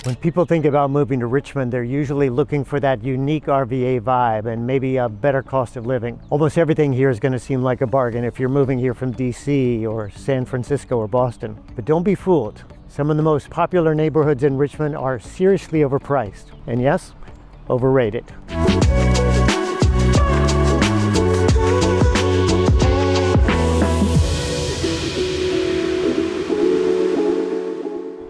When people think about moving to Richmond, they're usually looking for that unique RVA vibe and maybe a better cost of living. Almost everything here is going to seem like a bargain if you're moving here from DC or San Francisco or Boston. But don't be fooled. Some of the most popular neighborhoods in Richmond are seriously overpriced. And yes, overrated.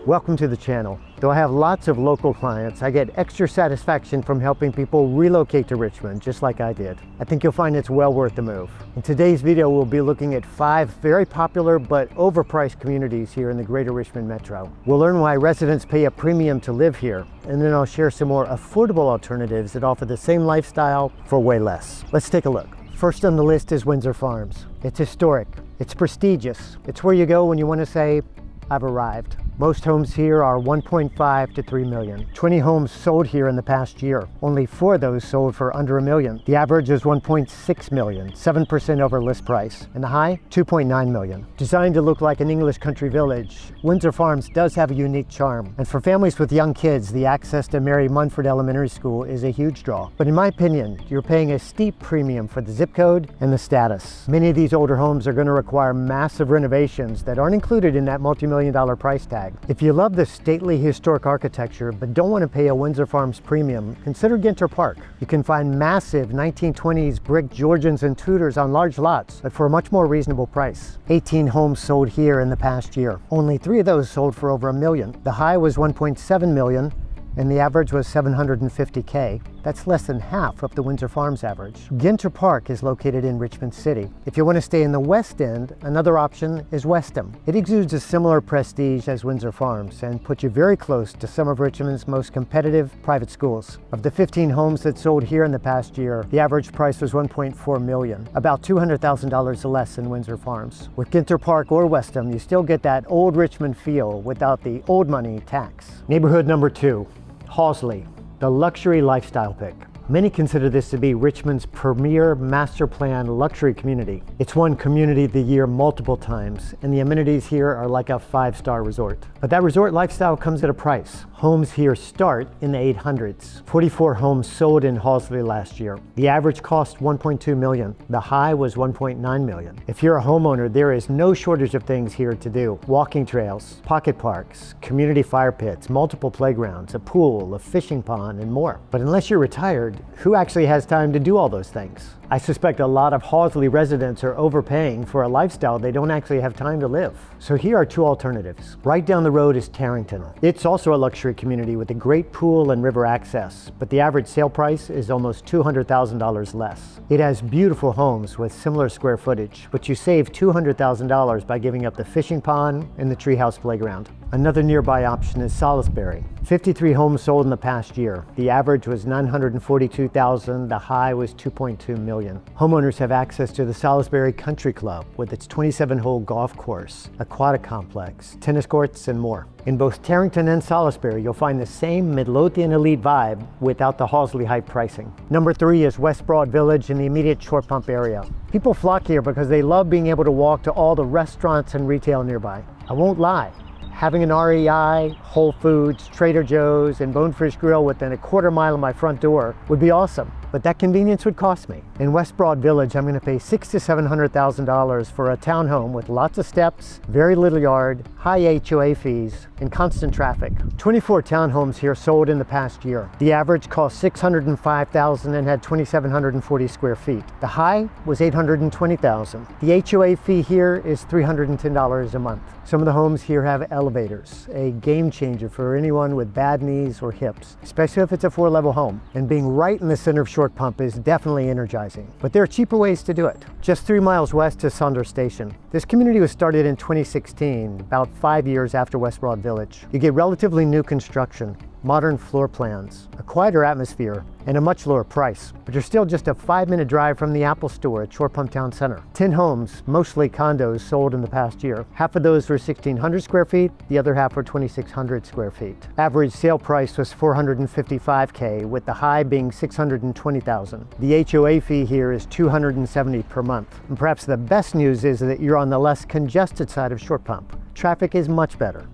Welcome to the channel. Though I have lots of local clients, I get extra satisfaction from helping people relocate to Richmond, just like I did. I think you'll find it's well worth the move. In today's video, we'll be looking at 5 very popular but overpriced communities here in the greater Richmond metro. We'll learn why residents pay a premium to live here, and then I'll share some more affordable alternatives that offer the same lifestyle for way less. Let's take a look. First on the list is Windsor Farms. It's historic, it's prestigious. It's where you go when you want to say, I've arrived. Most homes here are 1.5 to 3 million. 20 homes sold here in the past year. Only 4 of those sold for under $1 million. The average is 1.6 million, 7% over list price. And the high, 2.9 million. Designed to look like an English country village, Windsor Farms does have a unique charm. And for families with young kids, the access to Mary Munford Elementary School is a huge draw. But in my opinion, you're paying a steep premium for the zip code and the status. Many of these older homes are going to require massive renovations that aren't included in that multi-million-dollar price tag. If you love the stately historic architecture but don't want to pay a Windsor Farms premium, consider Emptor Park. You can find massive 1920s brick Georgians and Tudors on large lots, but for a much more reasonable price. 18 homes sold here in the past year. Only 3 of those sold for over $1 million. The high was 1.7 million and the average was 750K. That's less than half of the Windsor Farms average. Emptor Park is located in Richmond City. If you want to stay in the West End, another option is Westham. It exudes a similar prestige as Windsor Farms and puts you very close to some of Richmond's most competitive private schools. Of the 15 homes that sold here in the past year, the average price was 1.4 million, about $200,000 less than Windsor Farms. With Emptor Park or Westham, you still get that old Richmond feel without the old money tax. Neighborhood number 2. Halsey, the luxury lifestyle pick. Many consider this to be Richmond's premier master plan luxury community. It's won Community of the Year multiple times, and the amenities here are like a 5-star resort. But that resort lifestyle comes at a price. Homes here start in the 800s. 44 homes sold in Halsey last year. The average cost $1.2 million. The high was $1.9 million. If you're a homeowner, there is no shortage of things here to do. Walking trails, pocket parks, community fire pits, multiple playgrounds, a pool, a fishing pond, and more. But unless you're retired, who actually has time to do all those things? I suspect a lot of Halsey residents are overpaying for a lifestyle they don't actually have time to live. So here are 2 alternatives. Right down the road is Tarrington. It's also a luxury community with a great pool and river access, but the average sale price is almost $200,000 less. It has beautiful homes with similar square footage, but you save $200,000 by giving up the fishing pond and the treehouse playground. Another nearby option is Salisbury. 53 homes sold in the past year. The average was $942,000. The high was $2.2 million. Homeowners have access to the Salisbury Country Club with its 27-hole golf course, aquatic complex, tennis courts, and more. In both Tarrington and Salisbury, you'll find the same Midlothian elite vibe without the Halsey hype pricing. Number 3 is West Broad Village in the immediate Short Pump area. People flock here because they love being able to walk to all the restaurants and retail nearby. I won't lie. Having an REI, Whole Foods, Trader Joe's, and Bonefish Grill within a quarter mile of my front door would be awesome, but that convenience would cost me. In West Broad Village, I'm going to pay $600,000 to $700,000 for a townhome with lots of steps, very little yard, high HOA fees, and constant traffic. 24 townhomes here sold in the past year. The average cost $605,000 and had 2,740 square feet. The high was $820,000. The HOA fee here is $310 a month. Some of the homes here have elevators, a game changer for anyone with bad knees or hips, especially if it's a 4-level home. And being right in the center of Short Pump is definitely energizing. But there are cheaper ways to do it. Just 3 miles west is Saunders Station. This community was started in 2016, about 5 years after West Broad Village. You get relatively new construction, modern floor plans, a quieter atmosphere, and a much lower price. But you're still just a 5-minute drive from the Apple Store at Short Pump Town Center. 10 homes, mostly condos, sold in the past year. Half of those were 1,600 square feet, the other half were 2,600 square feet. Average sale price was $455K, with the high being $620,000. The HOA fee here is $270 per month. And perhaps the best news is that you're on the less congested side of Short Pump. Traffic is much better.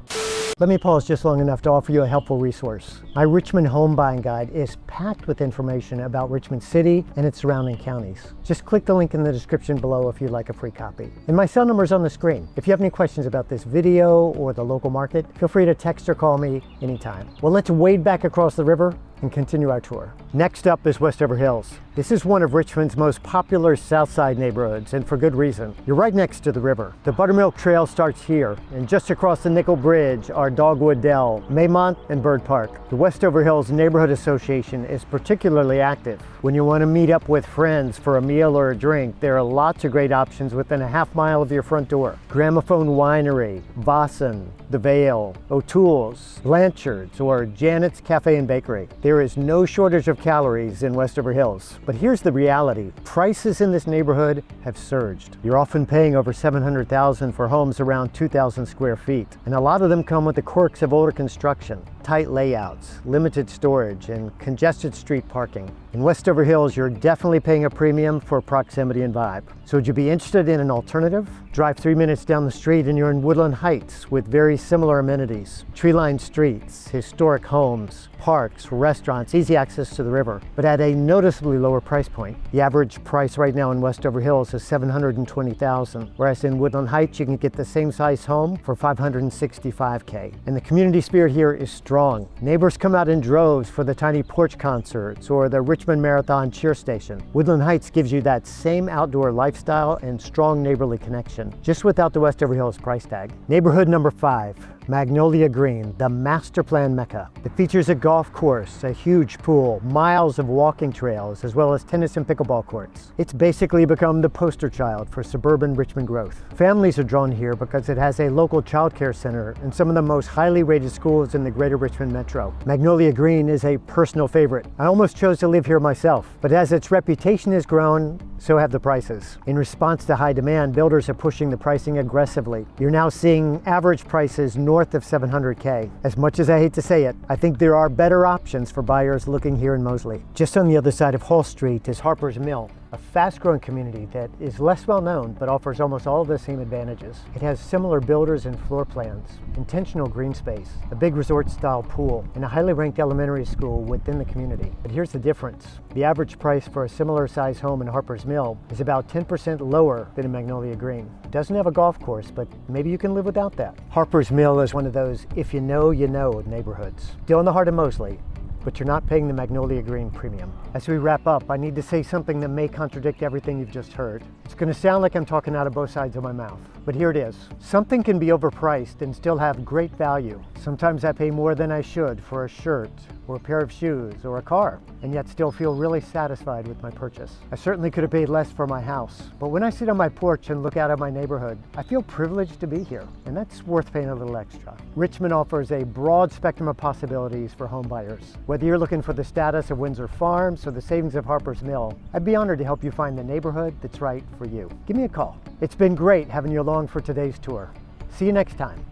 Let me pause just long enough to offer you a helpful resource. My Richmond Home Buying Guide is packed with information about Richmond City and its surrounding counties. Just click the link in the description below if you'd like a free copy. And my cell number is on the screen. If you have any questions about this video or the local market, feel free to text or call me anytime. Well, let's wade back across the river and continue our tour. Next up is Westover Hills. This is one of Richmond's most popular South Side neighborhoods, and for good reason. You're right next to the river. The Buttermilk Trail starts here, and just across the Nickel Bridge are Dogwood Dell, Maymont, and Bird Park. The Westover Hills Neighborhood Association is particularly active. When you want to meet up with friends for a meal or a drink, there are lots of great options within a half-mile of your front door. Gramophone Winery, Vossen, The Vale, O'Toole's, Blanchard's, or Janet's Cafe and Bakery. There is no shortage of calories in Westover Hills. But here's the reality. Prices in this neighborhood have surged. You're often paying over $700,000 for homes around 2,000 square feet. And a lot of them come with the quirks of older construction, tight layouts, limited storage, and congested street parking. In Westover Hills, you're definitely paying a premium for proximity and vibe. So would you be interested in an alternative? Drive 3 minutes down the street and you're in Woodland Heights with very similar amenities. Tree-lined streets, historic homes, parks, restaurants, easy access to the river, but at a noticeably lower price point. The average price right now in Westover Hills is $720,000, whereas in Woodland Heights you can get the same size home for $565K. And the community spirit here is strong. Neighbors come out in droves for the tiny porch concerts or the Richmond Marathon cheer station. Woodland Heights gives you that same outdoor lifestyle and strong neighborly connection, just without the Westover Hills price tag. Neighborhood number 5, Magnolia Green, the master plan mecca. It features a golf course, a huge pool, miles of walking trails, as well as tennis and pickleball courts. It's basically become the poster child for suburban Richmond growth. Families are drawn here because it has a local child care center and some of the most highly rated schools in the greater Richmond metro. Magnolia Green is a personal favorite. I almost chose to live here myself, but as its reputation has grown, so have the prices. In response to high demand, builders are pushing the pricing aggressively. You're now seeing average prices north of $700K. As much as I hate to say it, I think there are better options for buyers looking here in Moseley. Just on the other side of Hall Street is Harper's Mill, a fast-growing community that is less well-known but offers almost all of the same advantages. It has similar builders and floor plans, intentional green space, a big resort-style pool, and a highly ranked elementary school within the community. But here's the difference. The average price for a similar-sized home in Harper's Mill is about 10% lower than in Magnolia Green. It doesn't have a golf course, but maybe you can live without that. Harper's Mill is one of those if you know neighborhoods. Still in the heart of Moseley, but you're not paying the Magnolia Green premium. As we wrap up, I need to say something that may contradict everything you've just heard. It's gonna sound like I'm talking out of both sides of my mouth, but here it is. Something can be overpriced and still have great value. Sometimes I pay more than I should for a shirt or a pair of shoes or a car, and yet still feel really satisfied with my purchase. I certainly could have paid less for my house, but when I sit on my porch and look out at my neighborhood, I feel privileged to be here, and that's worth paying a little extra. Richmond offers a broad spectrum of possibilities for home buyers. Whether you're looking for the status of Windsor Farms or the savings of Harper's Mill, I'd be honored to help you find the neighborhood that's right for you. Give me a call. It's been great having you along for today's tour. See you next time.